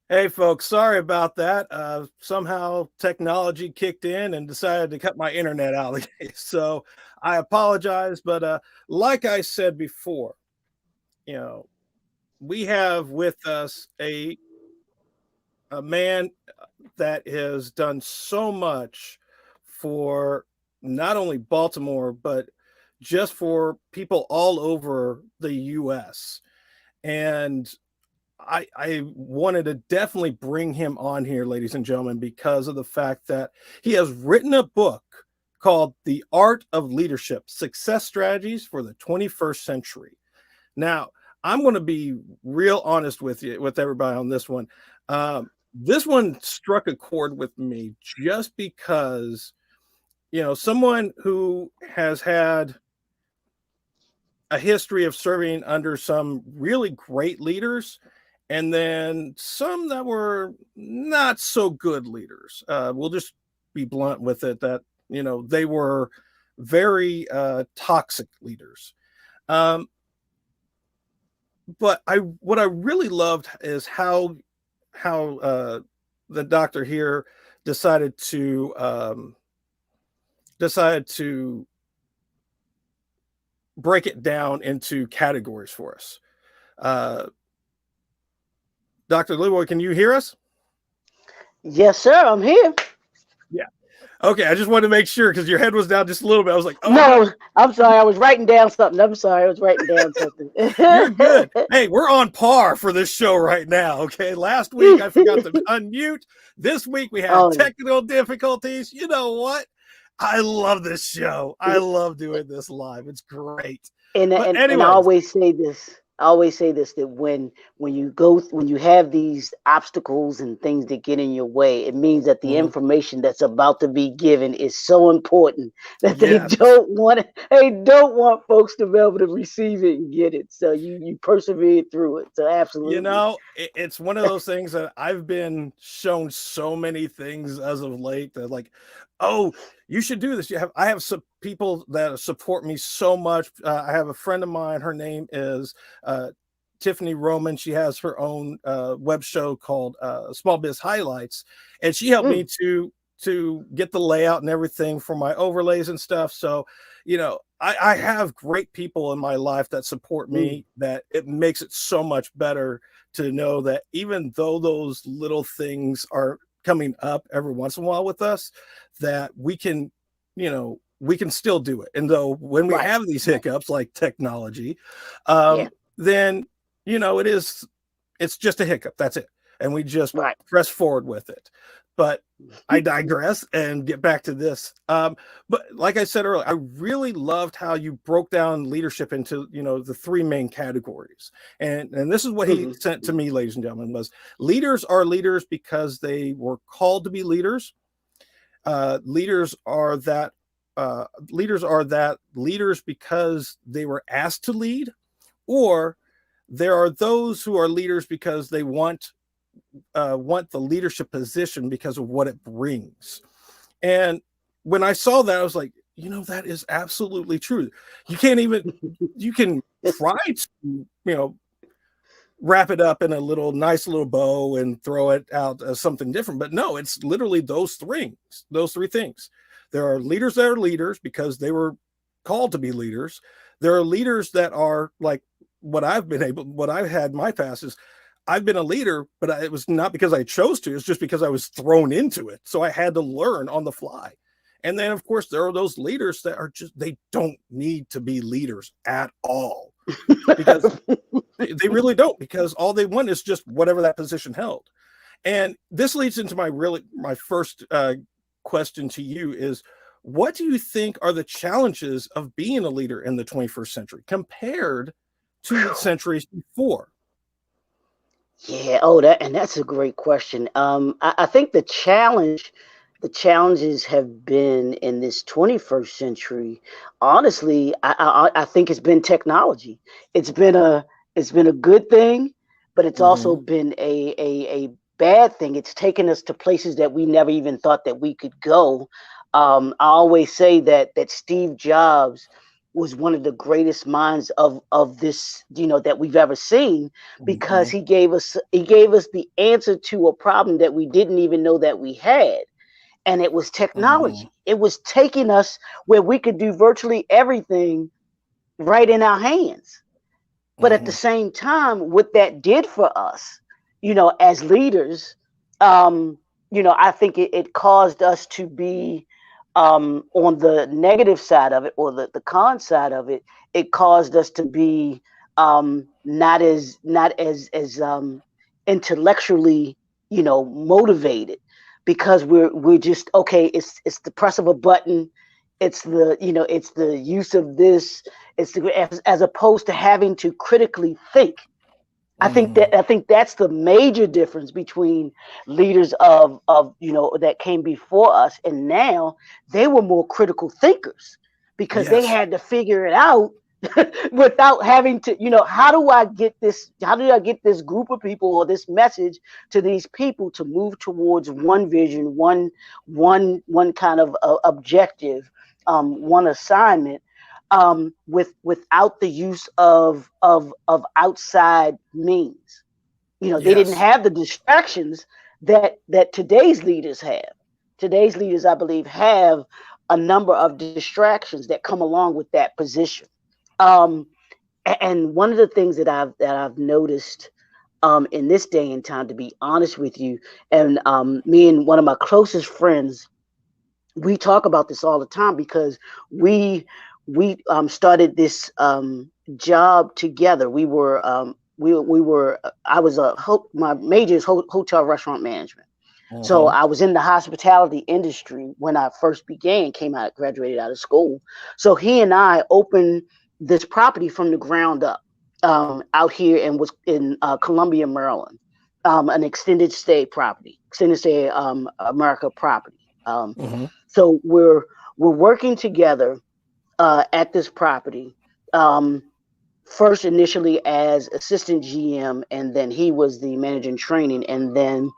Hey, folks, sorry about that. Somehow technology kicked in and decided to cut my internet out of the case. So I apologize. But like I said before, you know, we have with us a man that has done so much for not only Baltimore, but just for people all over the US. And I wanted to definitely bring him on here, ladies and gentlemen, because of the fact that he has written a book called The Art of Leadership: Success Strategies for the 21st Century. Now, I'm going to be real honest with you, with everybody on this one. This one struck a chord with me just because, someone who has had a history of serving under some really great leaders and then some that were not so good leaders. We'll just be blunt with it that, they were very toxic leaders. But what I really loved is how the doctor here decided to break it down into categories for us. Dr. Leroy, can you hear us? Yes, sir. I'm here. Yeah. Okay. I just wanted to make sure because your head was down just a little bit. I was like, oh no, No, I'm sorry. I was writing down something. I'm sorry. I was writing down something. you're good. Hey, we're on par for this show right now. Okay. Last week I forgot to unmute. This week we had Oh, technical difficulties. You know what? I love this show. I love doing this live. It's great. But and I anyways, always say this. I always say this that when you have these obstacles and things that get in your way, it means that the mhm, information that's about to be given is so important that yes. they don't want folks to be able to receive it and get it. So you persevere through it. So absolutely. It's one of those things that I've been shown so many things as of late that like, oh, you should do this. I have some people that support me so much. I have a friend of mine. Her name is Tiffany Roman. She has her own web show called Small Biz Highlights, and she helped me Mm, to get the layout and everything for my overlays and stuff. So, I have great people in my life that support mm, me. That it makes it so much better to know that even though those little things are coming up every once in a while with us, that we can still do it. And though when we right. have these Right. hiccups like technology, Yeah. then it's just a hiccup. That's it. And we just Right. press forward with it. But I digress and get back to this. But like I said earlier, I really loved how you broke down leadership into, the three main categories. And this is what he Mhm. sent to me, ladies and gentlemen, was leaders are leaders because they were called to be leaders. Leaders are that leaders because they were asked to lead, or there are those who are leaders because they want the leadership position because of what it brings. And when I saw that, I was like, that is absolutely true. You can try to, wrap it up in a nice little bow and throw it out as something different. But no, it's literally those three things. There are leaders that are leaders because they were called to be leaders. There are leaders that are like what I've had in my past is I've been a leader, but it was not because I chose to. It's just because I was thrown into it. So I had to learn on the fly. And then, of course, there are those leaders that are they don't need to be leaders at all because they really don't, because all they want is just whatever that position held. And this leads into my first question to you is, what do you think are the challenges of being a leader in the 21st century compared to the centuries before? Yeah. Oh, that's a great question. I think the challenges have been in this 21st century. Honestly, I think it's been technology. It's been a it's been a good thing, but it's also Mm-hmm. been a bad thing. It's taken us to places that we never even thought that we could go. I always say that Steve Jobs was one of the greatest minds of this, that we've ever seen, because he gave us the answer to a problem that we didn't even know that we had. And it was technology. It was taking us where we could do virtually everything right in our hands. But at the same time, what that did for us, as leaders, I think it caused us to be on the negative side of it, or the con side of it. It caused us to be not as intellectually, motivated, because we're just, okay, it's the press of a button, it's the use of this, as opposed to having to critically think. I think that's the major difference between leaders of that came before us and now. They were more critical thinkers, because they had to figure it out without having to, how do I get this group of people, or this message to these people, to move towards one vision, one kind of objective, one assignment, without the use of outside means. They didn't have the distractions that today's leaders have. Today's leaders, I believe, have a number of distractions that come along with that position. And one of the things that I've noticed in this day and time, to be honest with you, and me and one of my closest friends, we talk about this all the time, because we started this job together. We were my major is hotel restaurant management. So I was in the hospitality industry when I first graduated out of school. So he and I opened this property from the ground up out here, and was in Columbia, Maryland, an extended stay America property. So we're working together at this property, first initially as assistant GM, and then he was the manager in training, and then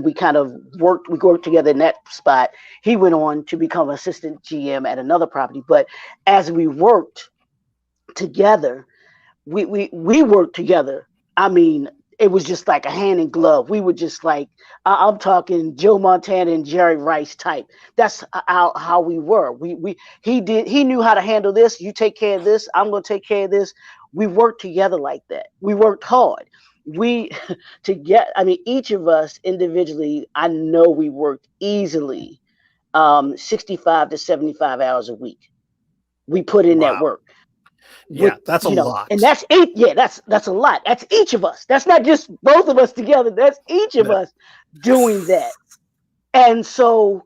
we kind of worked together in that spot. He went on to become assistant GM at another property. But as we worked together, we worked together. I mean, it was just like a hand in glove. We were just like, I'm talking Joe Montana and Jerry Rice type. That's how we were. He knew how to handle this. You take care of this, I'm going to take care of this. We worked together like that. We worked hard. Each of us individually, I know we worked easily 65 to 75 hours a week. We put in that work. Yeah, that's a lot. And that's it. Yeah, that's a lot. That's each of us. That's not just both of us together. That's each of us doing that. And so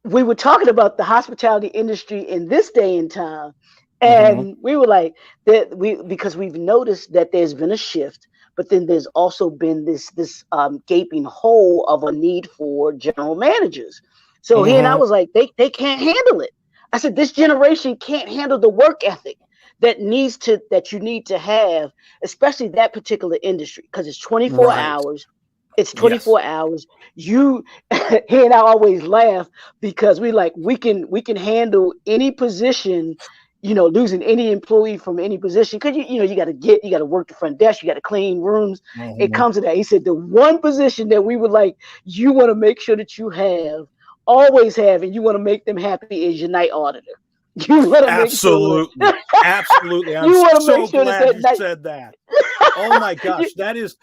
we were talking about the hospitality industry in this day and time. And we were like, because we've noticed that there's been a shift, but then there's also been this gaping hole of a need for general managers. So he and I was like, they can't handle it. I said, this generation can't handle the work ethic that you need to have, especially that particular industry, because it's 24 hours. It's 24 hours. He and I always laugh, because we can handle any position, losing any employee from any position, because you got to work the front desk, you got to clean rooms. It comes to that. He said the one position that we would like, you want to make sure that you always have, and you want to make them happy, is your night auditor. You want to absolutely, make sure absolutely. I'm so glad you said that. Oh my gosh, that is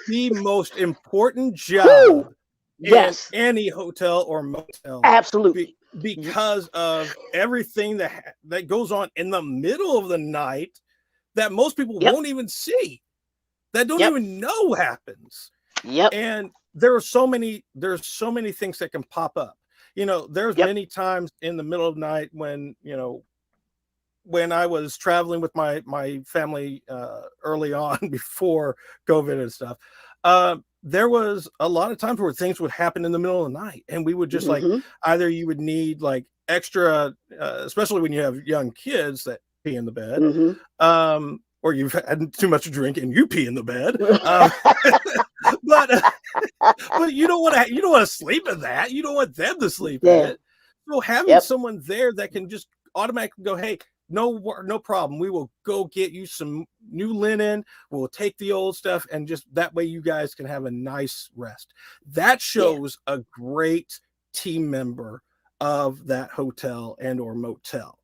the most important job in any hotel or motel. Absolutely, because of everything that goes on in the middle of the night that most people won't even see, that don't even know happens. And there's so many things that can pop up. There's many times in the middle of the night when I was traveling with my family early on before COVID and stuff, there was a lot of times where things would happen in the middle of the night, and we would just either you would need like extra, especially when you have young kids that pee in the bed, or you've had too much to drink and you pee in the bed. But you don't want to sleep in that. You don't want them to sleep in it. So having Yep. someone there that can just automatically go, hey, no problem. We will go get you some new linen. We'll take the old stuff, and just that way you guys can have a nice rest. That shows a great team member of that hotel and or motel.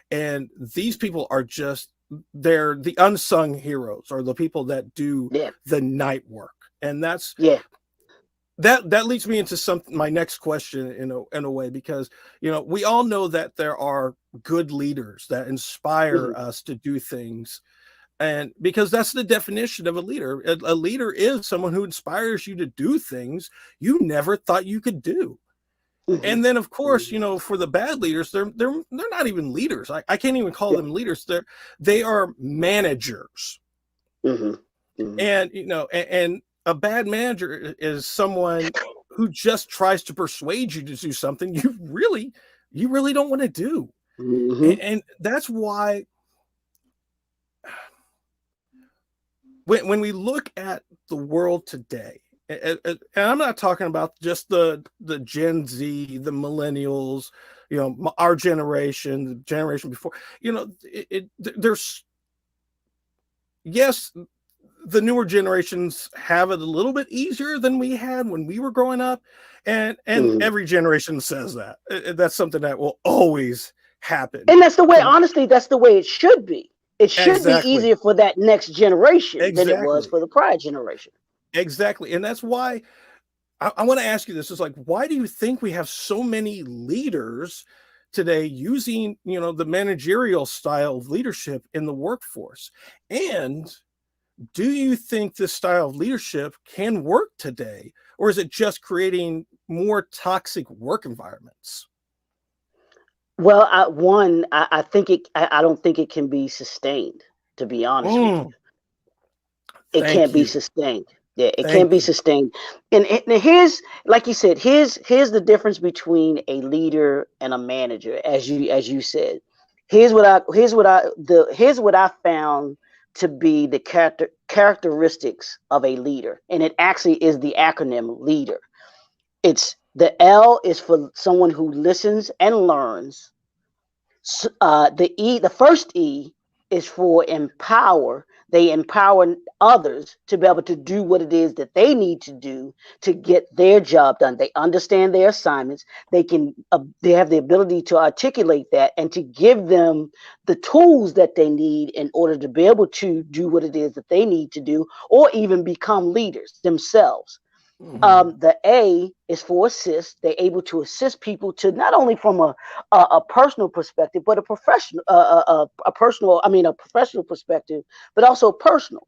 And these people are just, they're the unsung heroes, or the people that do the night work. And that's that leads me into my next question in a way, because we all know that there are good leaders that inspire us to do things, and because that's the definition of a leader. A leader is someone who inspires you to do things you never thought you could do. And then, of course, for the bad leaders, they're not even leaders. I can't even call them leaders. They are managers. And and a bad manager is someone who just tries to persuade you to do something you really don't want to do. And that's why when we look at the world today, and I'm not talking about just the Gen Z, the millennials, our generation, the generation before, there's, yes, the newer generations have it a little bit easier than we had when we were growing up. And every generation says that. That's something that will always happen. And that's the way, honestly, that's the way it should be. It should be easier for that next generation than it was for the prior generation. Exactly. And that's why I want to ask you this. Is like, why do you think we have so many leaders today using, the managerial style of leadership in the workforce? And do you think this style of leadership can work today, or is it just creating more toxic work environments? Well, I think I don't think it can be sustained, to be honest with you. It can't be sustained. Yeah, it can't be sustained. And here's, like you said, here's the difference between a leader and a manager, as you said. Here's what I found to be the characteristics of a leader, and it actually is the acronym leader. It's the L is for someone who listens and learns. The first E is for empower. They empower others to be able to do what it is that they need to do to get their job done. They understand their assignments. They have the ability to articulate that and to give them the tools that they need in order to be able to do what it is that they need to do, or even become leaders themselves. The A is for assist. They're able to assist people to not only from a personal perspective, but a professional perspective, but also personal.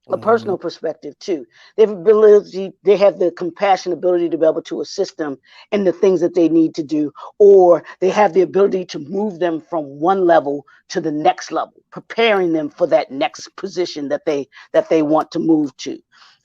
A personal perspective too. They have the compassion ability to be able to assist them in the things that they need to do, or they have the ability to move them from one level to the next level, preparing them for that next position that they want to move to.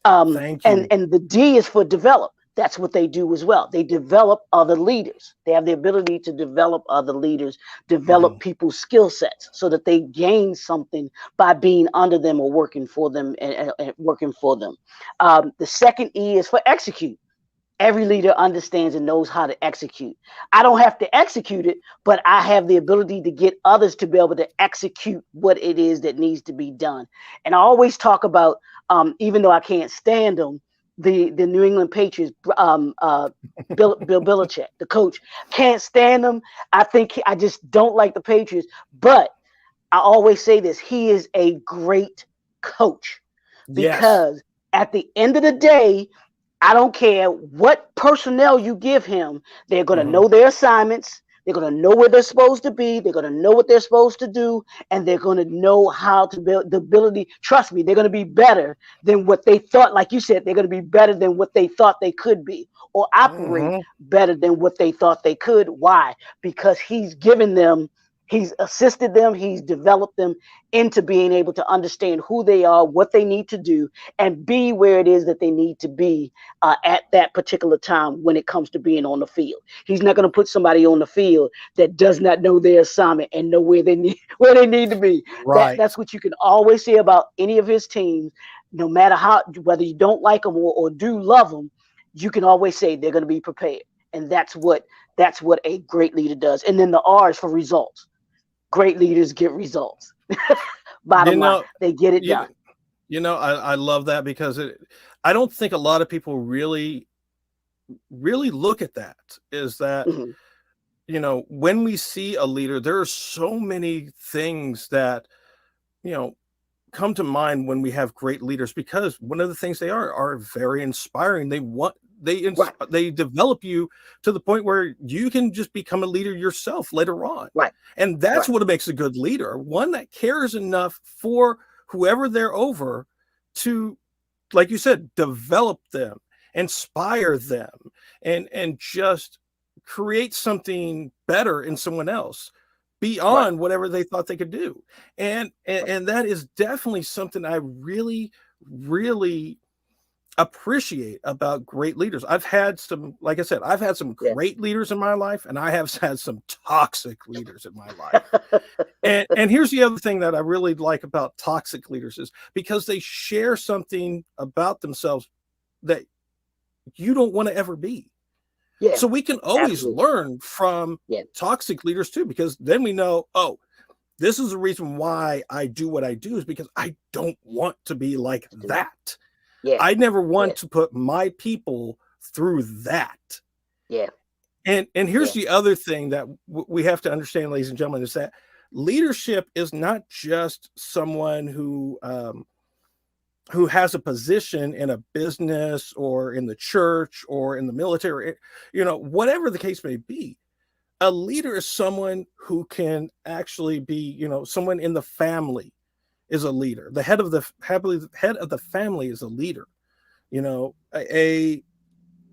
And the D is for develop. That's what they do as well. They develop other leaders. They have the ability to develop other leaders, develop people's skill sets so that they gain something by being under them or working for them and working for them. The second E is for execute. Every leader understands and knows how to execute. I don't have to execute it, but I have the ability to get others to be able to execute what it is that needs to be done. And I always talk about, even though I can't stand them, the New England Patriots, Bill Belichick, the coach, can't stand him. I just don't like the Patriots. But I always say this: he is a great coach, because at the end of the day, I don't care what personnel you give him, they're going to know their assignments. They're going to know where they're supposed to be. They're going to know what they're supposed to do. And they're going to know how to build the ability. Trust me, they're going to be better than what they thought. Like you said, they're going to be better than what they thought they could be, or operate better than what they thought they could. Why? Because he's given them, he's assisted them, he's developed them into being able to understand who they are, what they need to do, and be where it is that they need to be at that particular time when it comes to being on the field. He's not going to put somebody on the field that does not know their assignment and know where they need to be. Right. That's what you can always say about any of his teams, no matter whether you don't like them or do love them, you can always say they're going to be prepared. And that's what a great leader does. And then the R is for results. Great leaders get results. Bottom line, they get it done. I love that because I don't think a lot of people really look at that, is that, when we see a leader, there are so many things that, come to mind when we have great leaders, because one of the things they are very inspiring. They develop you to the point where you can just become a leader yourself later on. Right. And that's what makes a good leader. One that cares enough for whoever they're over to, like you said, develop them, inspire them, and just create something better in someone else beyond whatever they thought they could do. And that is definitely something I really, really appreciate about great leaders. I've had some, like I said, I've had some great leaders in my life, and I have had some toxic leaders in my life. And here's the other thing that I really like about toxic leaders, is because they share something about themselves that you don't want to ever be. Yeah. So we can always learn from toxic leaders too, because then we know, oh, this is the reason why I do what I do, is because I don't want to be like that. Yeah. I never want to put my people through that. Yeah. And here's the other thing that we have to understand, ladies and gentlemen, is that leadership is not just someone who has a position in a business or in the church or in the military, whatever the case may be. A leader is someone who can actually be, someone in the family is a leader. The head of the family is a leader.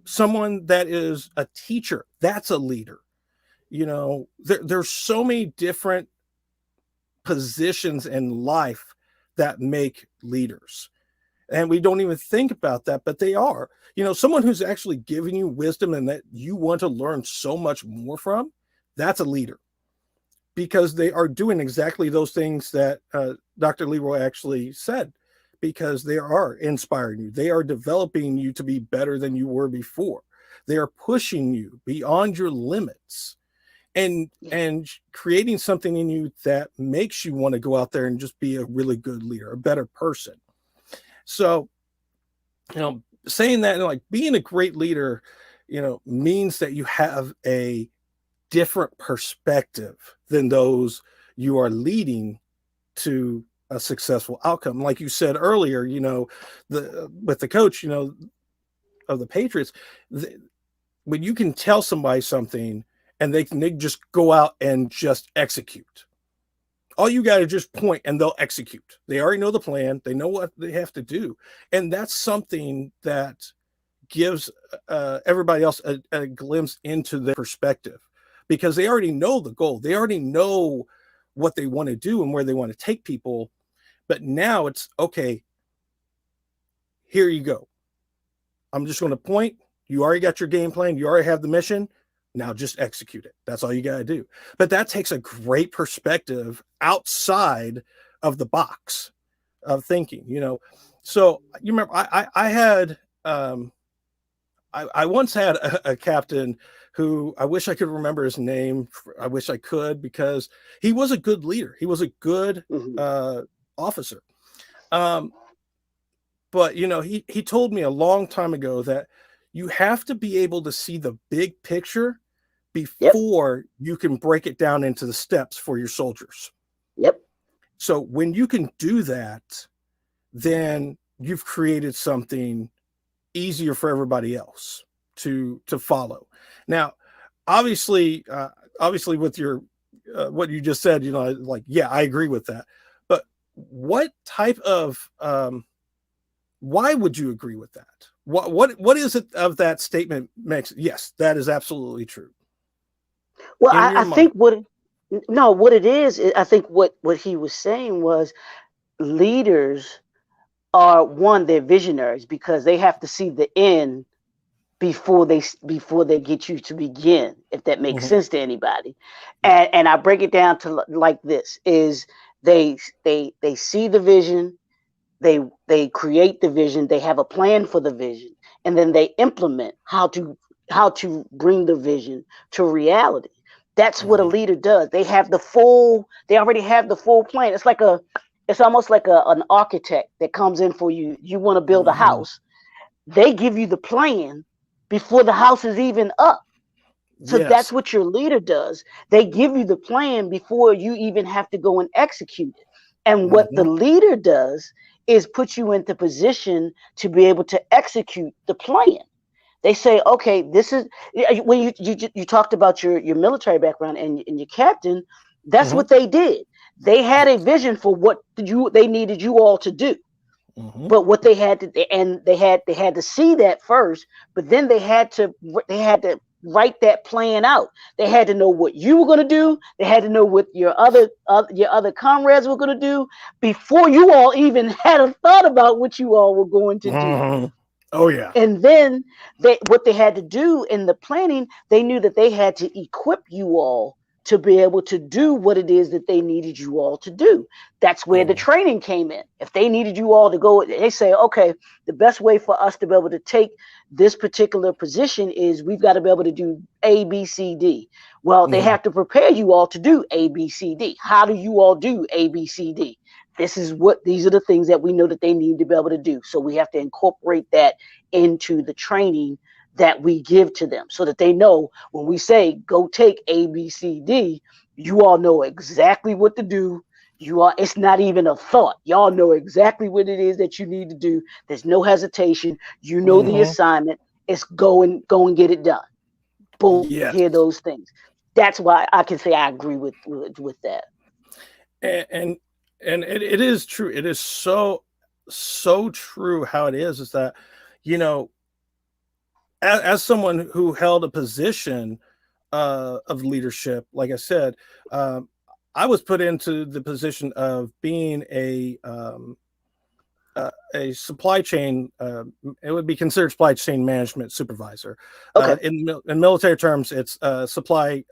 Someone that is a teacher, that's a leader. There's so many different positions in life that make leaders. And we don't even think about that, but they are. Someone who's actually giving you wisdom and that you want to learn so much more from, that's a leader. Because they are doing exactly those things that Dr. Leroy actually said, because they are inspiring you. They are developing you to be better than you were before. They are pushing you beyond your limits and creating something in you that makes you want to go out there and just be a really good leader, a better person. So, saying that, like, being a great leader, means that you have a different perspective than those you are leading to a successful outcome. Like you said earlier, with the coach, of the Patriots, when you can tell somebody something and they just go out and just execute. All you got to just point and they'll execute. They already know the plan. They know what they have to do. And that's something that gives everybody else a glimpse into their perspective, because they already know the goal. They already know what they want to do and where they want to take people. But now it's, okay, here you go. I'm just going to point. You already got your game plan. You already have the mission. Now just execute it. That's all you got to do. But that takes a great perspective outside of the box of thinking, So you remember, I had, I once had a captain who, I wish I could remember his name. I wish I could, because he was a good leader. He was a good officer. But, he told me a long time ago that you have to be able to see the big picture before you can break it down into the steps for your soldiers. Yep. So when you can do that, then you've created something easier for everybody else to follow. Now, obviously with your what you just said, I agree with that. But what type of why would you agree with that? What is it of that statement makes? Yes, that is absolutely true. Well, I think what it is, I think what he was saying was, leaders are, they're visionaries, because they have to see the end before they get you to begin, if that makes sense to anybody. And I break it down to like this: is they see the vision, they create the vision, they have a plan for the vision, and then they implement how to to bring the vision to reality. That's what a leader does. They already have the full plan. It's almost like an architect that comes in for you. You want to build a house. They give you the plan before the house is even up. So that's Yes. what your leader does. They give you the plan before you even have to go and execute it. And what the leader does is put you into position to be able to execute the plan. They say, okay, this is when you talked about your military background and your captain. That's what they did. They had a vision for what they needed you all to do. But what they had to, and they had to see that first, but then they had to write that plan out. They had to know what you were going to do. They had to know what your other comrades were going to do before you all even had a thought about what you all were going to do. Oh yeah. And then what they had to do in the planning, they knew that they had to equip you all to be able to do what it is that they needed you all to do. That's where the training came in. If they needed you all to go, they say, okay, the best way for us to be able to take this particular position is we've got to be able to do A, B, C, D. Well, they have to prepare you all to do A, B, C, D. How do you all do A, B, C, D? These are the things that we know that they need to be able to do. So we have to incorporate that into the training that we give to them so that they know when we say go take A, B, C, D, you all know exactly what to do. It's not even a thought. Y'all know exactly what it is that you need to do. There's no hesitation. You know the assignment. It's go and get it done. Boom, Yes. hear those things. That's why I can say I agree with that. And it is true. It is so true how it is that, as someone who held a position of leadership, like I said, I was put into the position of being a supply chain. It would be considered supply chain management supervisor. Okay. In military terms, it's supply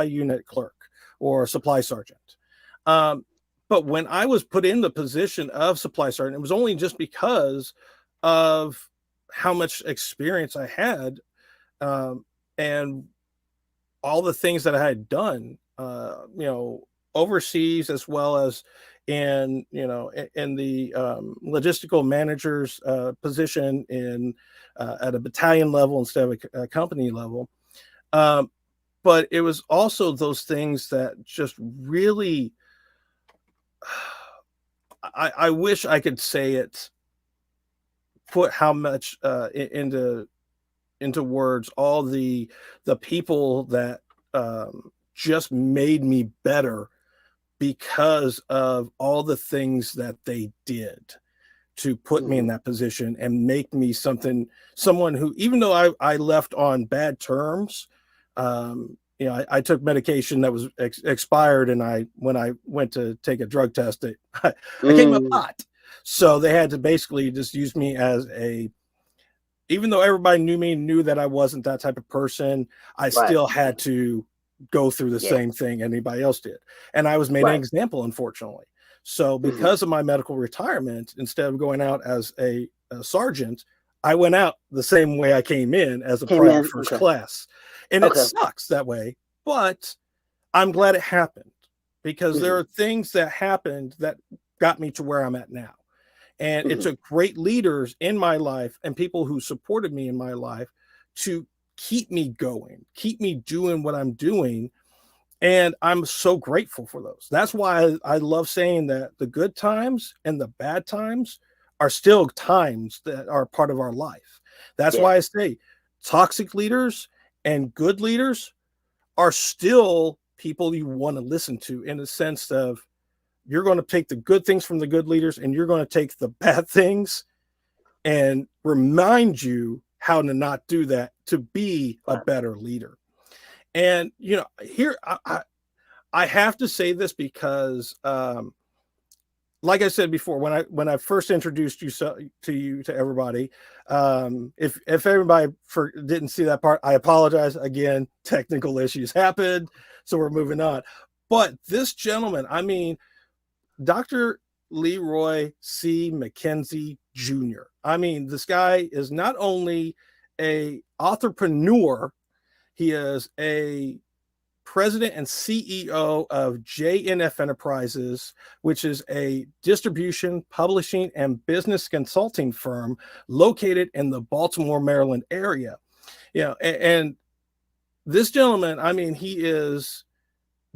unit clerk or supply sergeant. But when I was put in the position of supply sergeant, it was only just because of how much experience I had, and all the things that I had done, overseas, as well as in the logistical manager's position at a battalion level instead of a company level. But it was also those things that just really, I wish I could say it, put how much into words, all the people that just made me better because of all the things that they did to put me in that position and make me someone who, even though I left on bad terms, I took medication that was expired, and when I went to take a drug test, I came up hot. So they had to basically just use me as even though everybody knew that I wasn't that type of person, I still had to go through the same thing anybody else did. And I was made an example, unfortunately. So because of my medical retirement, instead of going out as a sergeant, I went out the same way I came in, as a private first class. And it sucks that way, but I'm glad it happened, because there are things that happened that got me to where I'm at now. And it took great leaders in my life and people who supported me in my life to keep me going, keep me doing what I'm doing. And I'm so grateful for those. That's why I love saying that the good times and the bad times are still times that are part of our life. That's why I say toxic leaders and good leaders are still people you want to listen to, in the sense of, you're going to take the good things from the good leaders, and you're going to take the bad things and remind you how to not do that, to be a better leader. And, here I have to say this because, like I said before, when I first introduced you to everybody, if everybody didn't see that part, I apologize again. Technical issues happened, so we're moving on. But this gentleman, Dr. Leroy C. McKenzie Jr. This guy is not only a authorpreneur. He is a president and CEO of Jnf Enterprises, which is a distribution, publishing, and business consulting firm located in the Baltimore, Maryland area. And this gentleman, I mean, he is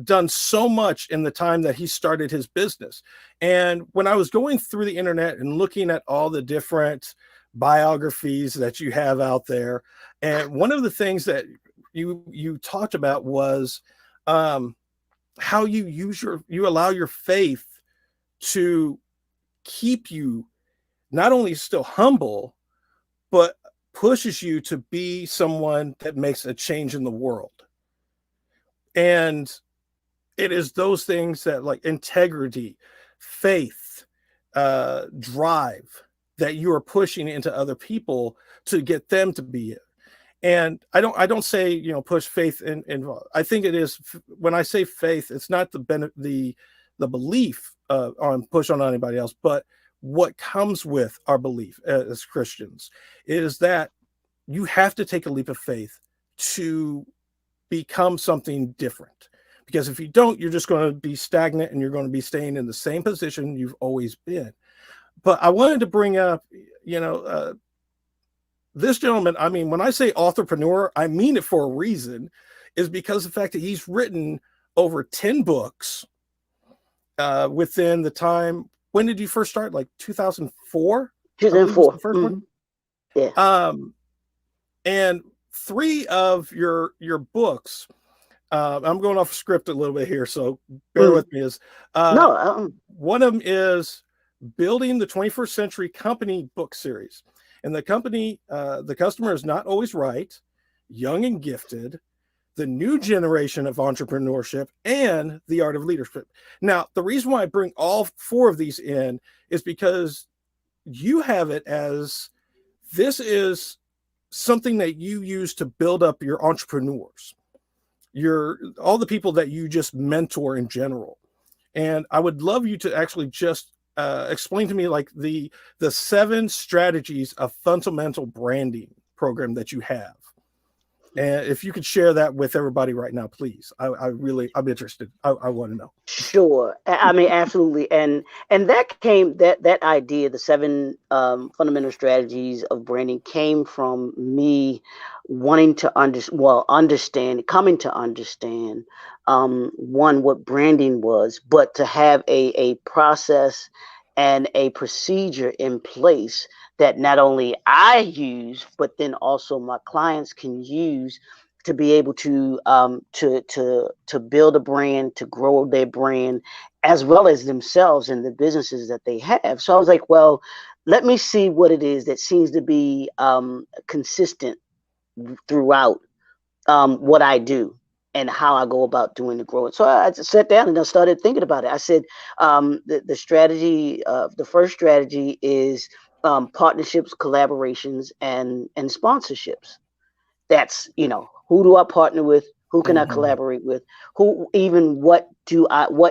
done so much in the time that he started his business. And when I was going through the internet and looking at all the different biographies that you have out there, and one of the things that you talked about was how you allow your faith to keep you not only still humble, but pushes you to be someone that makes a change in the world. And it is those things that, like integrity, faith, drive, that you are pushing into other people to get them to be it. And I don't say, push faith in. I think it is, when I say faith, it's not the belief on push on anybody else, but what comes with our belief as Christians is that you have to take a leap of faith to become something different. Because if you don't, you're just going to be stagnant and you're going to be staying in the same position you've always been. But I wanted to bring up, this gentleman, I mean, when I say authorpreneur, I mean it for a reason, is because of the fact that he's written over 10 books within the time. When did you first start? Like 2004? 2004. The first one? Yeah. And 3 of your books, I'm going off script a little bit here, so bear with me. One of them is Building the 21st Century Company book series. And the company, the customer is not always right, young and gifted, the new generation of entrepreneurship, and the art of leadership. Now, the reason why I bring all 4 of these in is because you have it as this is something that you use to build up your entrepreneurs, all the people that you just mentor in general. And I would love you to actually just explain to me like the 7 strategies of fundamental branding program that you have. And if you could share that with everybody right now, please. I'm interested. I want to know. Sure. I mean, absolutely. And that came, that idea, the 7 fundamental strategies of branding, came from me wanting to coming to understand, one, what branding was, but to have a process and a procedure in place that not only I use, but then also my clients can use to be able to build a brand, to grow their brand, as well as themselves and the businesses that they have. So I was like, well, let me see what it is that seems to be consistent throughout what I do and how I go about doing the growth. So I just sat down and I started thinking about it. I said, the strategy, the first strategy is partnerships, collaborations, and sponsorships. That's, who do I partner with? Who can I collaborate with? What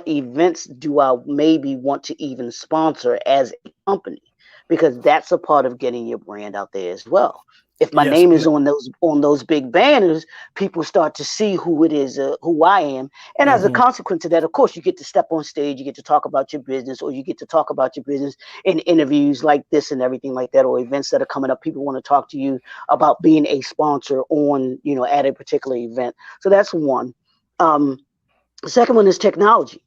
events do I maybe want to even sponsor as a company? Because that's a part of getting your brand out there as well. If my name is on those big banners, people start to see who it is, who I am. And as a consequence of that, of course, you get to step on stage, you get to talk about your business, or you get to talk about your business in interviews like this and everything like that, or events that are coming up. People want to talk to you about being a sponsor on, at a particular event. So that's one. The second one is technology.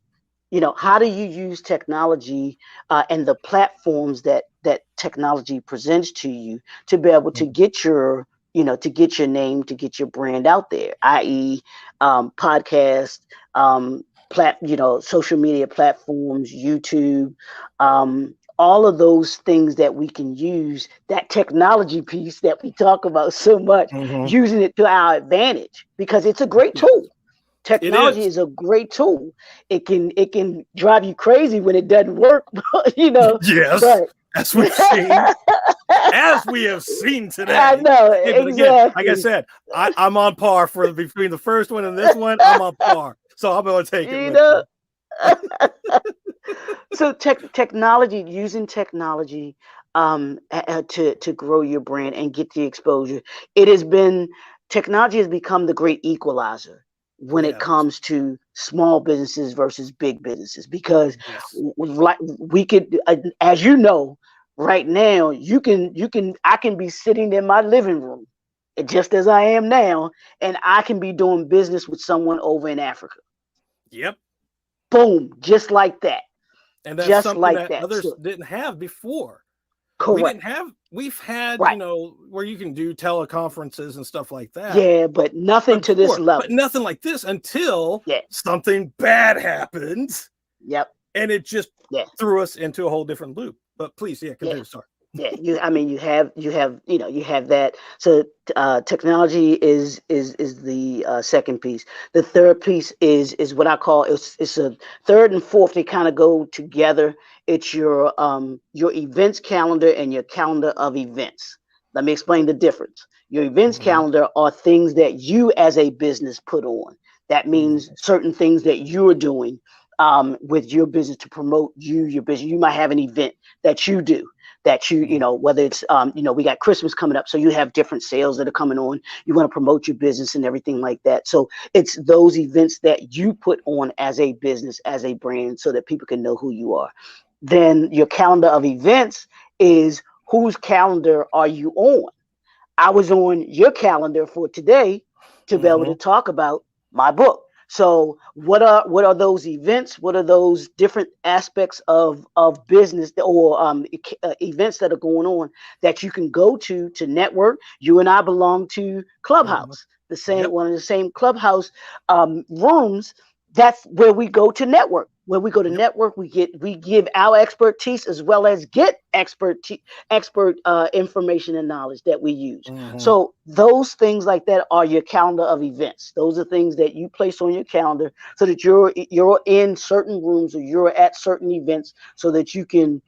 How do you use technology and the platforms that technology presents to you to be able to get your, to get your name, to get your brand out there, i.e. Podcast, social media platforms, YouTube, all of those things that we can use, that technology piece that we talk about so much, using it to our advantage, because it's a great tool. Technology is a great tool. It can drive you crazy when it doesn't work, Yes, but as we've seen, as we have seen today. I know, But again, like I said, I'm on par between the first one and this one. I'm on par, so I'm going to take it. So technology, using technology to grow your brand and get the exposure. It has been Technology has become the great equalizer when it Yes. comes to small businesses versus big businesses, because Yes. like we could, as you know, right now I can be sitting in my living room just as I am now, and I can be doing business with someone over in Africa. Yep. Boom, just like that. And that's Just something like that that. others So didn't have before. correct. We've had, Right. where you can do teleconferences and stuff like that Yeah, but nothing to this before, but level. nothing like this until Yeah. something bad happens Yep. and it just Yeah. threw us into a whole different loop. But please, yeah, Yeah. continue. Sorry. Yeah. I mean, you have that. So technology is the second piece. The third piece is what I call, it's a third and fourth. They kind of go together. It's your events calendar and your calendar of events. Let me explain the difference. Your events Mhm, calendar are things that you as a business put on. That means mhm, certain things that you're doing with your business to promote your business. You might have an event that you do, that mhm. whether it's we got Christmas coming up, so you have different sales that are coming on. You want to promote your business and everything like that. So it's those events that you put on as a business, as a brand, so that people can know who you are. Then your calendar of events is, whose calendar are you on? I was on your calendar for today to be able to Mhm. talk about my book. So what are those events? What are those different aspects of business, or events that are going on that you can go to network? You and I belong to Mhm. Clubhouse, the same Yep. one of the same Clubhouse rooms. That's where we go to network. When we go to Yep. network, we give our expertise as well as get expert information and knowledge that we use. Mhm. So those things like that are your calendar of events. Those are things that you place on your calendar so that you're in certain rooms, or you're at certain events, so that you can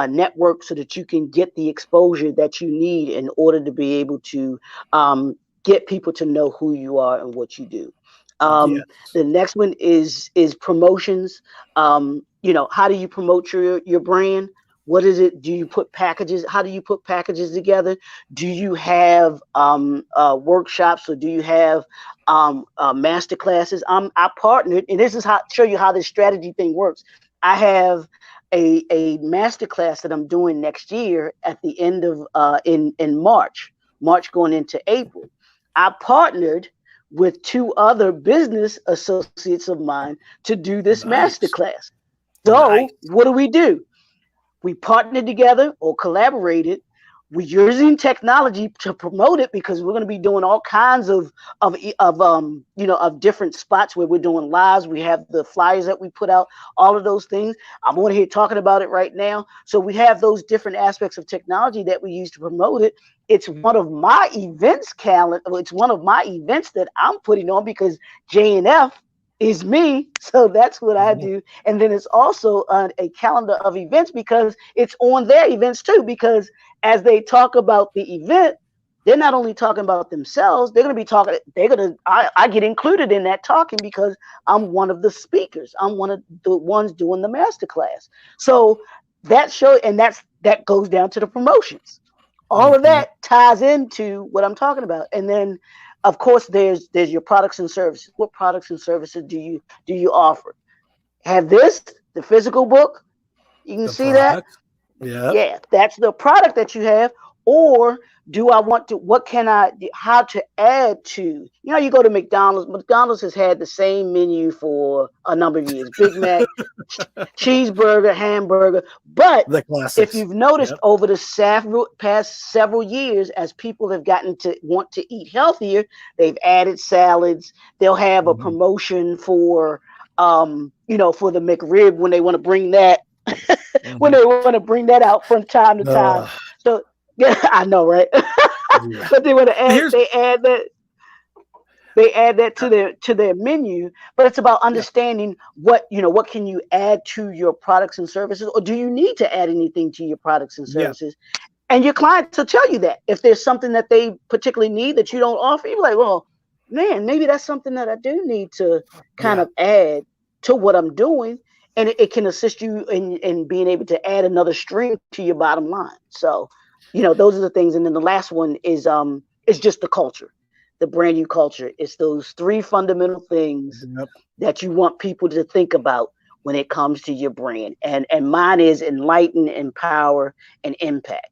network, so that you can get the exposure that you need in order to be able to get people to know who you are and what you do. Yes. The next one is promotions. How do you promote your brand? What is it? Do you put packages? How do you put packages together? Do you have workshops, or do you have master classes? I partnered, and this is how show you how this strategy thing works. I have a master class that I'm doing next year at the end of in March going into April. I partnered with two other business associates of mine to do this master Nice. class. So Nice. what do? We partnered together or collaborated. We're using technology to promote it, because we're going to be doing all kinds of different spots where we're doing lives. We have the flyers that we put out, all of those things. I'm on here talking about it right now. So we have those different aspects of technology that we use to promote it. It's one of my events calendar. It's one of my events that I'm putting on, because Jnf is me. So that's what I Mhm. do. And then it's also a calendar of events, because it's on their events too. Because as they talk about the event, they're not only talking about themselves, they're going to be talking, I get included in that talking, because I'm one of the speakers. I'm one of the ones doing the master class. So that goes down to the promotions. All of Mhm. that ties into what I'm talking about. And then of course there's your products and services. What products and services do you offer? Have the physical book. You can The see that. product. Yep. Yeah, that's the product that you have. Or do I want to, what can I, how to add to, you go to McDonald's. McDonald's has had the same menu for a number of years: Big Mac, cheeseburger, hamburger. But The if classics. you've noticed Yep. over the past several years, as people have gotten to want to eat healthier, they've added salads. They'll have a Mhm. promotion for the McRib, when they want to bring that when Mhm. they want to bring that out from time to time. Ugh, So yeah, I know, right? yeah. But they want to add Here's they add that to their menu. But it's about yeah. understanding what can you add to your products and services, or do you need to add anything to your products and Yeah. services? And your clients will tell you that if there's something that they particularly need that you don't offer, you're like, well, man, maybe that's something that I do need to kind Yeah. of add to what I'm doing. and it can assist you in being able to add another string to your bottom line. So, those are the things. And then the last one is just the culture, the brand new culture. It's those three fundamental things Yep. that you want people to think about when it comes to your brand. And mine is enlighten, empower, and impact.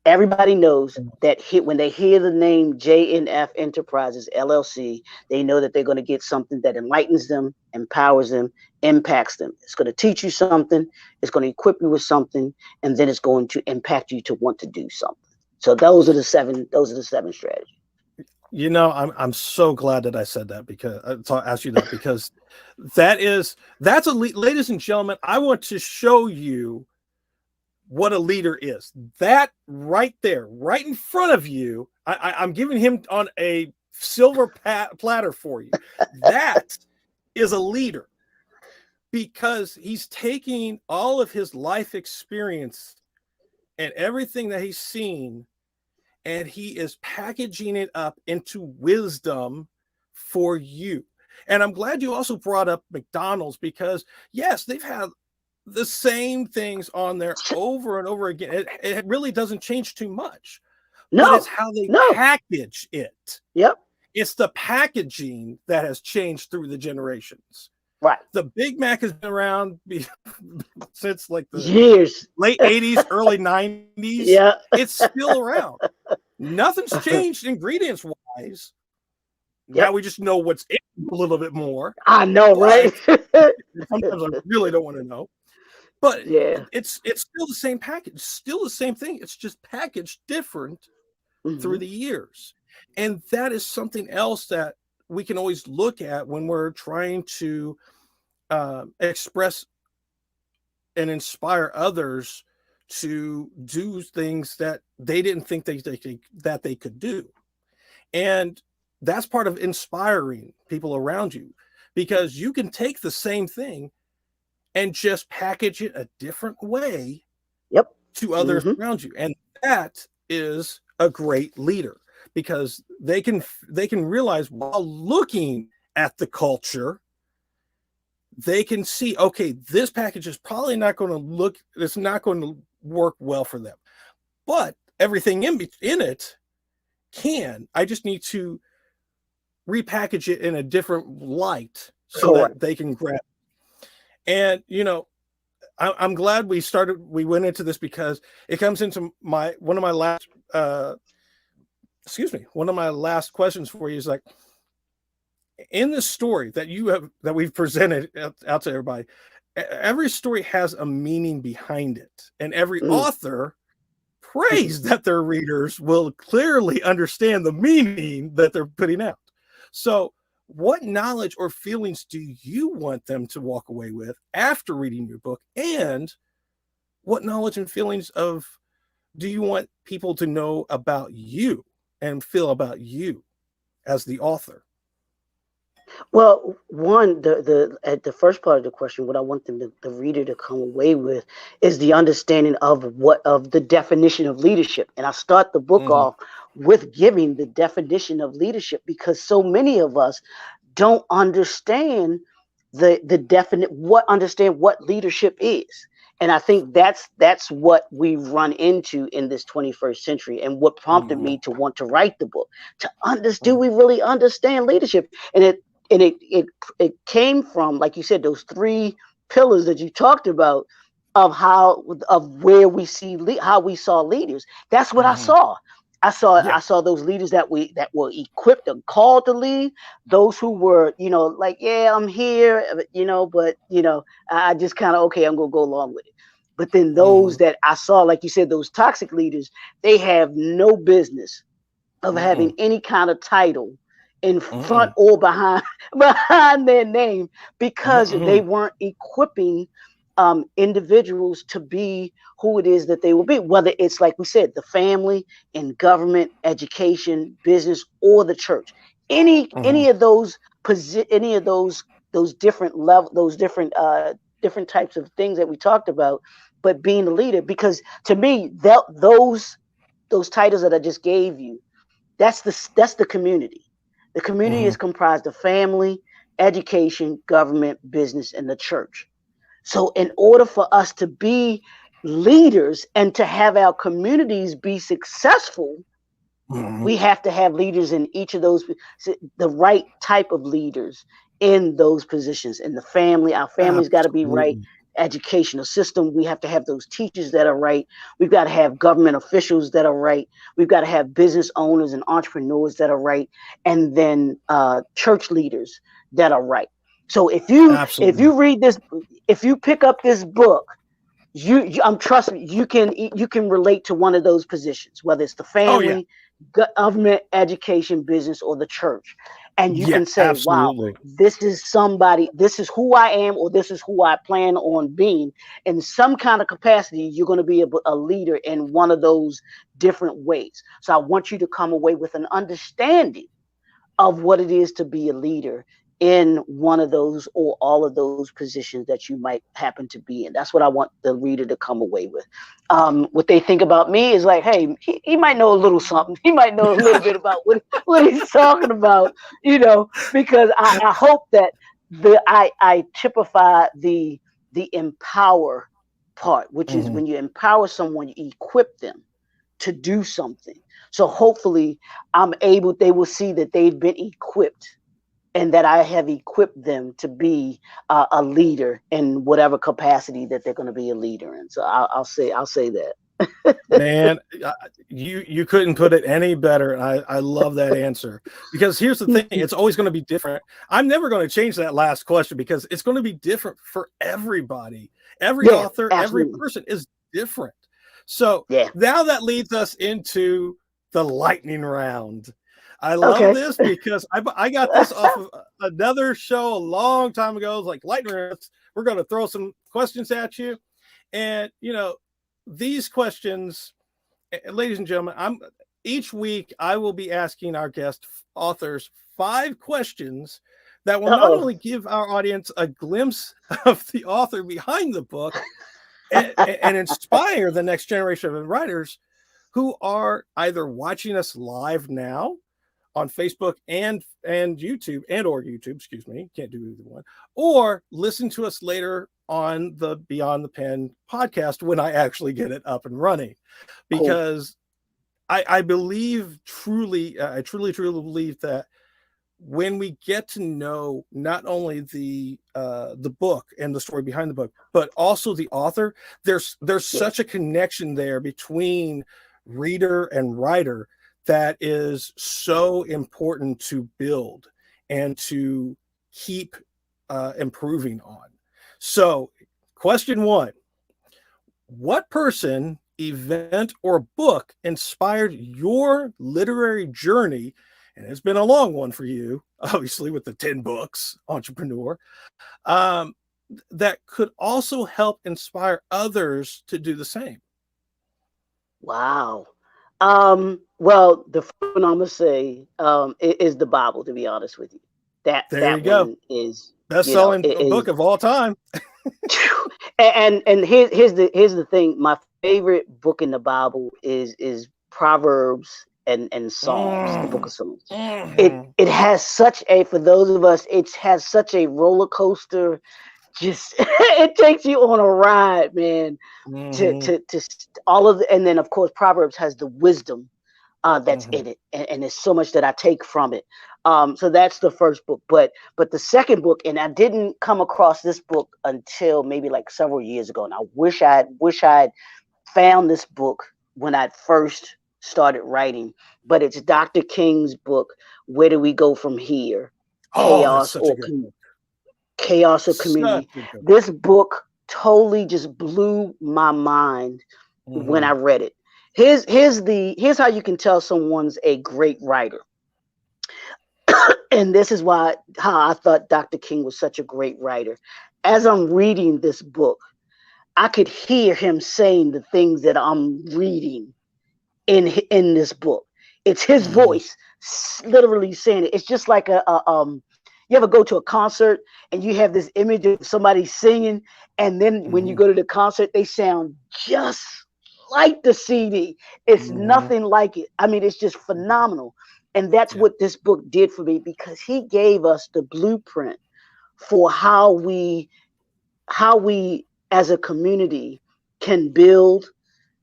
Everybody knows that when they hear the name Jnf Enterprises LLC, they know that they're going to get something that enlightens them, empowers them, impacts them. It's going to teach you something, it's going to equip you with something, and then it's going to impact you to want to do something. So those are the seven strategies. I'm so glad that I said that, because I asked you that, because that's ladies and gentlemen, I want to show you what a leader is. That right there, right in front of you, I'm giving him on a silver platter for you. That is a leader, because he's taking all of his life experience and everything that he's seen, and he is packaging it up into wisdom for you. And I'm glad you also brought up McDonald's, because yes, they've had the same things on there over and over again. It really doesn't change too much. No, but it's how they package it. Yep. It's the packaging that has changed through the generations. Right. The Big Mac has been around since like the years, late 80s, early 90s. Yeah. It's still around. Nothing's changed ingredients wise. Yep. Now we just know what's in a little bit more. I know, right? Sometimes I really don't want to know. But yeah, it's still the same package, still the same thing. It's just packaged different through the years. And that is something else that we can always look at when we're trying to express and inspire others to do things that they didn't think that they could do. And that's part of inspiring people around you, because you can take the same thing and just package it a different way to others around you. And that is a great leader, because they can realize, while looking at the culture, they can see, okay, this package is probably not going to it's not going to work well for them, but everything in it can. I just need to repackage it in a different light so that they can grab it. And I'm glad we went into this, because it comes into one of my last questions for you is like, in this story that we've presented out to everybody, every story has a meaning behind it, and every author prays that their readers will clearly understand the meaning that they're putting out. So what knowledge or feelings do you want them to walk away with after reading your book? And what knowledge and feelings do you want people to know about you and feel about you as the author? Well, one, at the first part of the question, what I want the reader to come away with is the understanding of the definition of leadership. And I start the book off with giving the definition of leadership, because so many of us don't understand what leadership is. And I think that's what we run into in this 21st century, and what prompted me to want to write the book, to understand, do we really understand leadership? And it came from, like you said, those three pillars that you talked about, of where we see how we saw leaders. That's what I saw. I saw those leaders that were equipped and called to lead. Those who were, like, yeah, I'm here, but I just kind of, okay, I'm gonna go along with it. But then those that I saw, like you said, those toxic leaders, they have no business of having any kind of title in front or behind their name, because they weren't equipping individuals to be who it is that they will be, whether it's, like we said, the family, in government, education, business, or the church. Any of those those different different types of things that we talked about, but being a leader, because to me, those titles that I just gave you, that's the community. The community is comprised of family, education, government, business, and the church. So in order for us to be leaders and to have our communities be successful, we have to have leaders in each of those, the right type of leaders in those positions. In the family, our family's got to be right. Absolutely. Educational system, we have to have those teachers that are right. We've got to have government officials that are right. We've got to have business owners and entrepreneurs that are right, and then church leaders that are right. So if you Absolutely. read this, if you pick up this book, I'm trust me, you can relate to one of those positions, whether it's the Oh yeah. family, government, education, business, or the church, and you Yeah, can say, wow, absolutely. this is somebody, this is who I am, or this is who I plan on being. In some kind of capacity, you're going to be a leader in one of those different ways. So I want you to come away with an understanding of what it is to be a leader in one of those or all of those positions that you might happen to be in. That's what I want the reader to come away with. What they think about me is like, hey, he might know a little something. He might know a little bit about what he's talking about, because I hope that I typify the empower part, which is when you empower someone, you equip them to do something. So hopefully they will see that they've been equipped and that I have equipped them to be a leader in whatever capacity that they're going to be a leader in. So I'll say that. Man, you couldn't put it any better. I love that answer, because here's the thing, it's always going to be different. I'm never going to change that last question because it's going to be different for everybody. Every author, every Absolutely. person is different. So Yeah. now that leads us into the lightning round. I love Okay. this because I got this off of another show a long time ago. It's like lightning rounds. We're going to throw some questions at you. And, these questions, ladies and gentlemen, each week I will be asking our guest authors 5 questions that will not only give our audience a glimpse of the author behind the book and inspire the next generation of writers who are either watching us live now on Facebook and YouTube or YouTube, excuse me, can't do either one, or listen to us later on the Beyond the Pen podcast when I actually get it up and running, because I believe I truly believe that when we get to know not only the book and the story behind the book, but also the author, there's such a connection there between reader and writer that is so important to build and to keep improving on. So, question 1: what person, event, or book inspired your literary journey? And it's been a long one for you, obviously, with the 10 books, Entrepreneur, that could also help inspire others to do the same. Wow. Well, the first one I'm gonna say is the Bible. To be honest with you, There you that go. one is Best-selling book of all time. and here's the thing. My favorite book in the Bible is Proverbs and Psalms, the book of Psalms. It has such a, for those of us, it has such a roller coaster. Just it takes you on a ride, man. To all of the, and then of course Proverbs has the wisdom that's in it, and there's so much that I take from it. So that's the first book, but the second book, and I didn't come across this book until maybe like several years ago, and I wish I'd found this book when I first started writing. But it's Dr. King's book, Where Do We Go From Here? Oh, that's such a good book. Chaos or Community. This book totally just blew my mind when I read it. Here's how you can tell someone's a great writer. And this is how I thought Dr. King was such a great writer. As I'm reading this book, I could hear him saying the things that I'm reading in this book. It's his voice literally saying it. It's just like you ever go to a concert and you have this image of somebody singing, and then when you go to the concert, they sound just like the CD. It's nothing like it. I mean, it's just phenomenal. And that's what this book did for me, because he gave us the blueprint for how we how we as a community can build,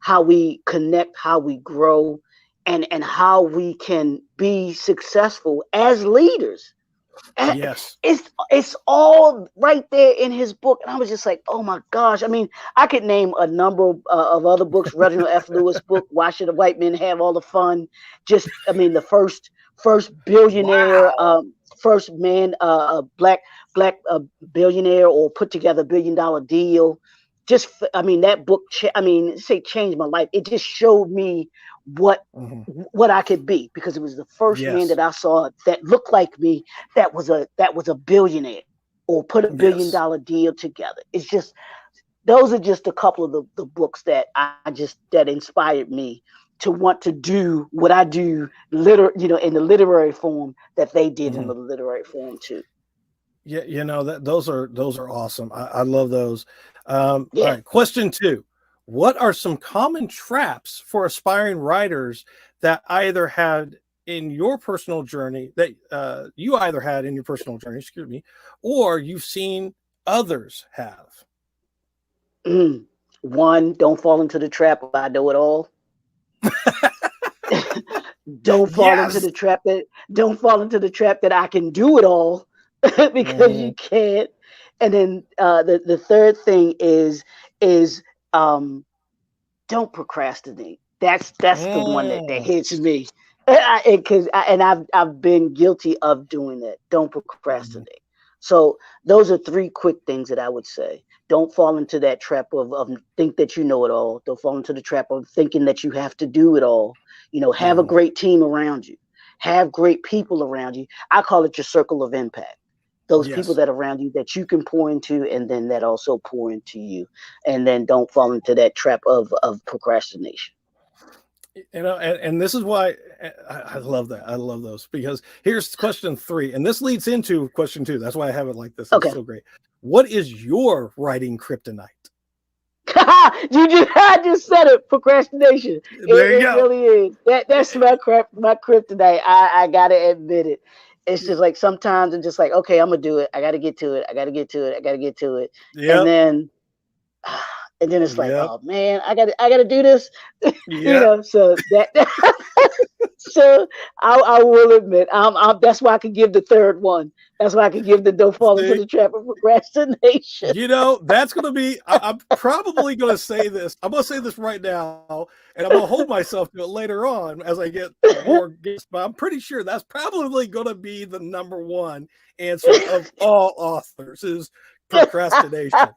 how we connect, how we grow, and how we can be successful as leaders. Yes. It's all right there in his book, and I was just like, oh my gosh! I mean, I could name a number of other books. Reginald F. Lewis book, Why Should the White Men Have All the Fun? Just, I mean, the first billionaire, Wow. first man, black billionaire, or put together $1 billion deal. Just, I mean, that book. I mean, say changed my life. It just showed me what Mhm. what I could be, because it was the first man Yes. that I saw that looked like me, that was a billionaire, or put a billion Yes. dollar deal together. It's just, those are just a couple of the books that inspired me to want to do what I do, in the literary form that they did in Mhm. the literary form too. Yeah, that those are awesome. I love those. All Yeah. right, question 2. What are some common traps for aspiring writers that either had in your personal journey that you either had in your personal journey, excuse me, or you've seen others have? One, don't fall into the trap of I know it all. don't fall into Yes. the trap that don't fall into the trap that I can do it all, because Mhm. you can't. And then the third thing is um don't procrastinate. That's the one that Mm. hits me. Because I've been guilty of doing that. Don't Mhm. procrastinate. So those are three quick things that I would say. Don't fall into that trap of think that you know it all. Don't fall into the trap of thinking that you have to do it all. Have a Mhm. great team around you. Have great people around you. I call it your circle of impact. Those people Yes. that are around you that you can pour into, and then that also pour into you. And then don't fall into that trap of procrastination. And this is why I love that. I love those, because here's question 3, and this leads into question 2. That's why I have it like this. It's Okay. so great. What is your writing kryptonite? I just said it. Procrastination. There you It go. really is. That's Eh, my kryptonite. I gotta admit it. It's just like sometimes I'm just like, okay, I'm gonna do it. I gotta get to it. I gotta get to it. I gotta get to it. And Yep. then it's like, Yep. oh man, I gotta do this. Yep. So that so I will admit, that's why I can give the third one. That's why I can give the don't fall into See, the trap of procrastination. that's going to be, I'm probably going to say this. I'm going to say this right now, and I'm going to hold myself to it later on as I get more guests, but I'm pretty sure that's probably going to be the number one answer of all authors is procrastination.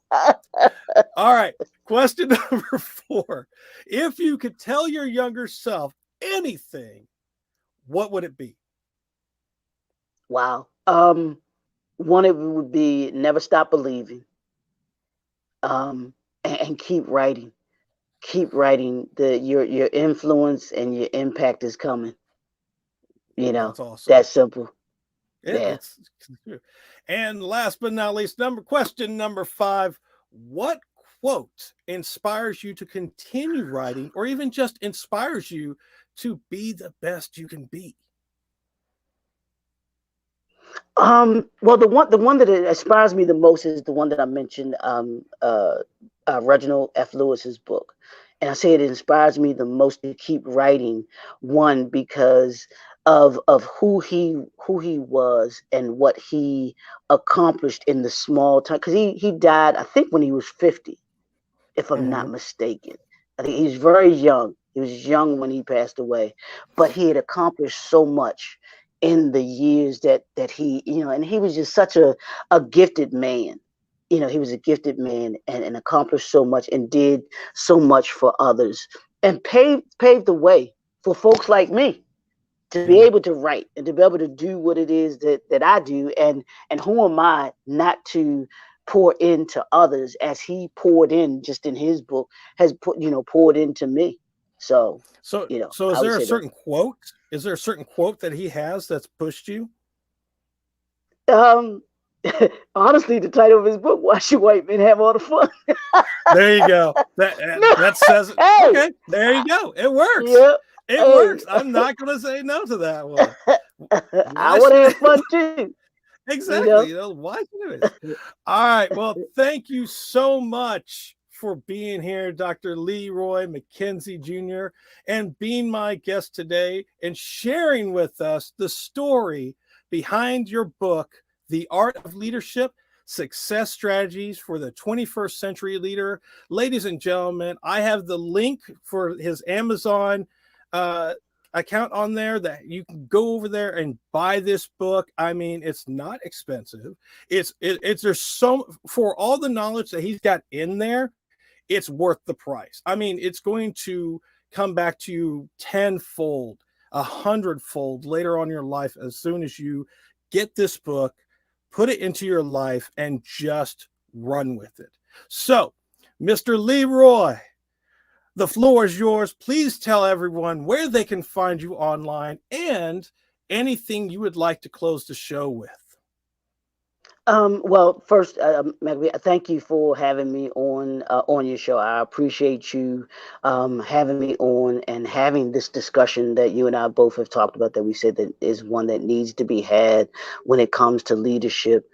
All right. Question number 4. If you could tell your younger self anything, what would it be? Wow. One of it would be never stop believing. And keep writing. Keep writing. Your influence and your impact is coming. That's awesome. That's simple. Yeah, Yeah. it's true. And last but not least, question number 5. What quote inspires you to continue writing, or even just inspires you to be the best you can be? Well, the one that inspires me the most is the one that I mentioned, Reginald F. Lewis's book, and I say it inspires me the most to keep writing. One, because of who he was and what he accomplished in the small time. Because he died, I think, when he was 50, if I'm not Mhm. mistaken. I think he's very young. He was young when he passed away, but he had accomplished so much in the years that he, and he was just such a gifted man. He was a gifted man, and accomplished so much and did so much for others, and paved the way for folks like me to be Yeah. able to write and to be able to do what it is that I do. And who am I not to pour into others as he poured in just in his book, has poured into me. So, So is I would there a say that. certain quote? Is there a certain quote that he has that's pushed you? Um Honestly, the title of his book, Why Should White Men Have All the Fun? There you go. That says it. Hey, Okay, there you go. It works. yeah, It hey. works. I'm not going to say no to that one. I Why want to should have fun too. Exactly. Why do this? All right. Well, thank you so much for being here, Dr. Leroy McKenzie Jr., and being my guest today and sharing with us the story behind your book, The Art of Leadership: Success Strategies for the 21st Century Leader. Ladies and gentlemen, I have the link for his Amazon account on there that you can go over there and buy this book. I mean, it's not expensive. It's there's so, for all the knowledge that he's got in there, it's worth the price. I mean, it's going to come back to you tenfold, 100-fold later on in your life as soon as you get this book, put it into your life, and just run with it. So, Mr. Leroy, the floor is yours. Please tell everyone where they can find you online and anything you would like to close the show with. Well, first, Maggie, thank you for having me on your show. I appreciate you having me on and having this discussion that you and I both have talked about, that we said that is one that needs to be had when it comes to leadership.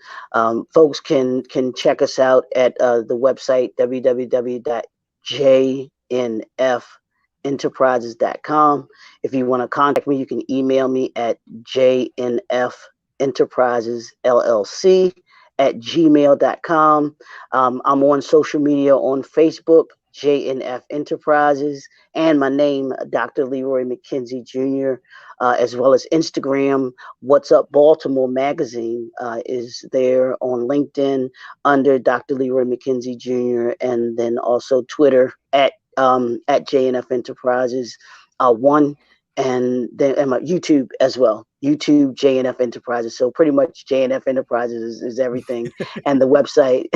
Folks can check us out at the website www.jnfenterprises.com. If you want to contact me, you can email me at jnfenterprisesllc@gmail.com. I'm on social media on Facebook, JNF Enterprises, and my name, Dr. Leroy McKenzie Jr., as well as Instagram. What's Up Baltimore Magazine is there on LinkedIn under Dr. Leroy McKenzie Jr., and then also Twitter at JNF Enterprises 1. And then my YouTube as well, YouTube JNF Enterprises. So pretty much JNF Enterprises is everything. And the website,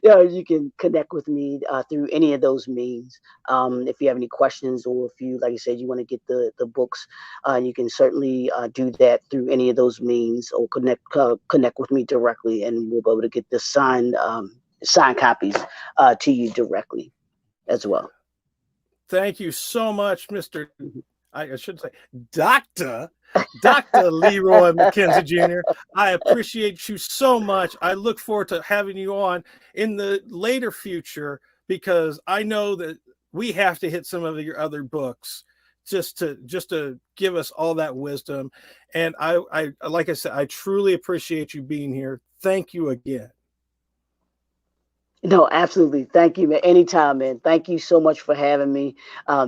you can connect with me through any of those means. If you have any questions, or if you, like I said, you want to get the books, you can certainly do that through any of those means, or connect with me directly, and we'll be able to get the signed copies to you directly as well. Thank you so much, Mr. I should say Dr. Leroy McKenzie Jr. I appreciate you so much. I look forward to having you on in the later future, because I know that we have to hit some of your other books just to give us all that wisdom. And I like I said, I truly appreciate you being here. Thank you again. No, absolutely. Thank you, man. Anytime, man. Thank you so much for having me.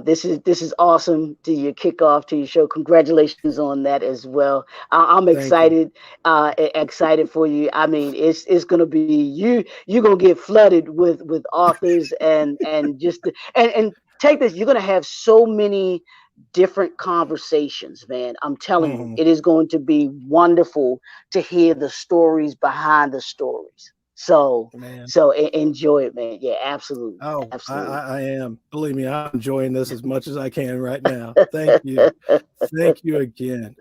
This is awesome to your kickoff to your show. Congratulations on that as well. I'm excited, excited for you. I mean, it's gonna be you're gonna get flooded with authors and just and take this. You're gonna have so many different conversations, man. I'm telling you, it is going to be wonderful to hear the stories behind the stories. So enjoy it, man. Yeah, absolutely. Oh, absolutely. I am. Believe me, I'm enjoying this as much as I can right now. Thank you. Thank you again.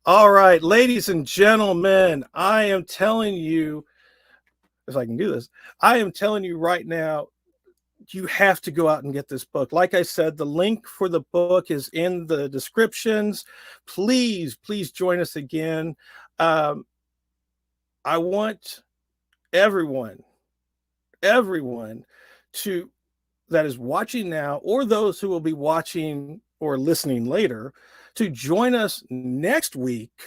All right, ladies and gentlemen, I am telling you, if I can do this, I am telling you right now, you have to go out and get this book. Like I said, the link for the book is in the descriptions. Please join us again. I want everyone to that is watching now, or those who will be watching or listening later, to join us next week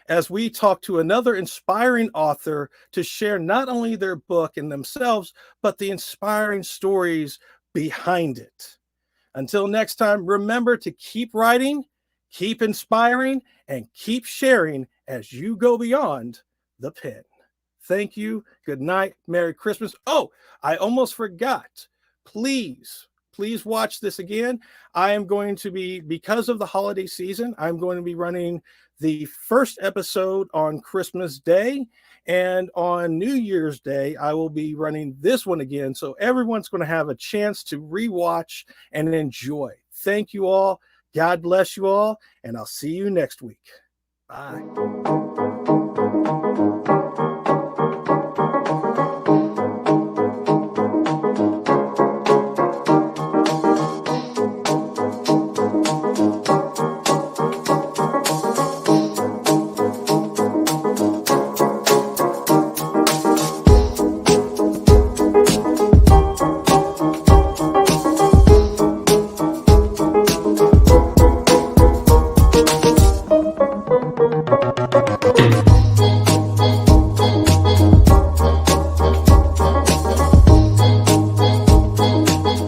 as we talk to another inspiring author to share not only their book and themselves, but the inspiring stories behind it. Until next time, remember to keep writing, keep inspiring, and keep sharing as you go beyond the pen. Thank you. Good night. Merry Christmas. Oh, I almost forgot. Please watch this again. I am going to be, because of the holiday season, I'm going to be running the first episode on Christmas Day, and on New Year's Day, I will be running this one again. So everyone's going to have a chance to rewatch and enjoy. Thank you all. God bless you all, and I'll see you next week. Bye.